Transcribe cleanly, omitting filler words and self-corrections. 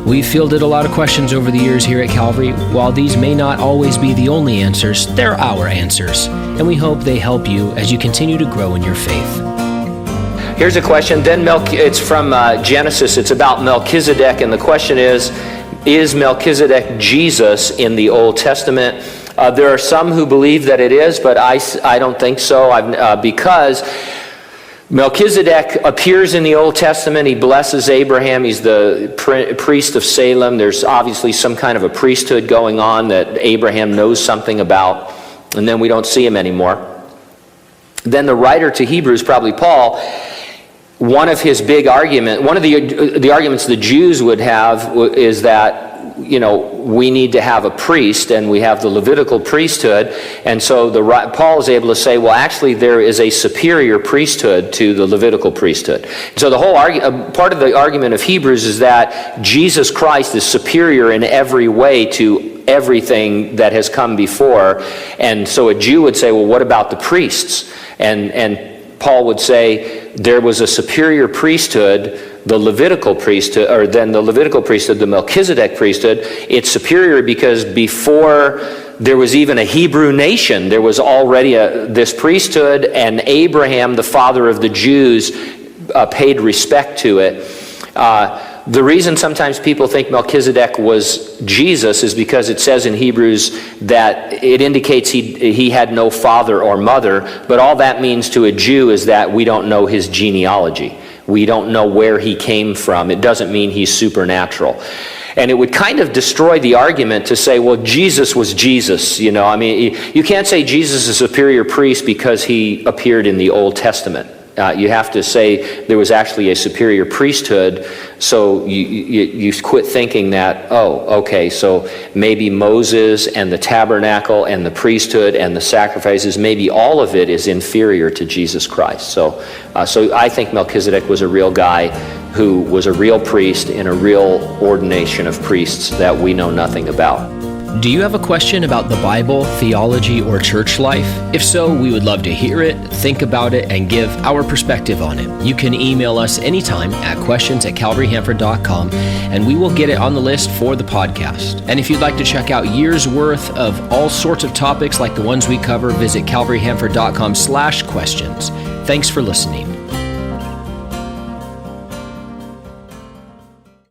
We've fielded a lot of questions over the years here at Calvary. While these may not always be the only answers, they're our answers, and we hope they help you as you continue to grow in your faith. Here's a question. It's from Genesis. It's about Melchizedek, and the question is Melchizedek Jesus in the Old Testament? There are some who believe that it is, but I don't think so, because Melchizedek appears in the Old Testament. He blesses Abraham. He's the priest of Salem. There's obviously some kind of a priesthood going on that Abraham knows something about, and then we don't see him anymore. Then the writer to Hebrews, probably Paul, one of the arguments the Jews would have is that, we need to have a priest, and we have the Levitical priesthood, and so Paul is able to say, well, actually, there is a superior priesthood to the Levitical priesthood. So the whole part of the argument of Hebrews is that Jesus Christ is superior in every way to everything that has come before, and so a Jew would say, well, what about the priests? And Paul would say there was a superior priesthood, the Levitical priesthood, or then the Levitical priesthood, the Melchizedek priesthood. It's superior because before there was even a Hebrew nation, there was already this priesthood, and Abraham, the father of the Jews, paid respect to it. The reason sometimes people think Melchizedek was Jesus is because it says in Hebrews that it indicates he had no father or mother, but all that means to a Jew is that we don't know his genealogy. We don't know where he came from. It doesn't mean he's supernatural. And it would kind of destroy the argument to say, well, Jesus was Jesus. You can't say Jesus is a superior priest because he appeared in the Old Testament. You have to say there was actually a superior priesthood, so you quit thinking that, so maybe Moses and the tabernacle and the priesthood and the sacrifices, maybe all of it is inferior to Jesus Christ. So I think Melchizedek was a real guy who was a real priest in a real ordination of priests that we know nothing about. Do you have a question about the Bible, theology, or church life? If so, we would love to hear it, think about it, and give our perspective on it. You can email us anytime at questions@calvaryhanford.com, and we will get it on the list for the podcast. And if you'd like to check out years worth of all sorts of topics like the ones we cover, visit calvaryhanford.com/questions. Thanks for listening.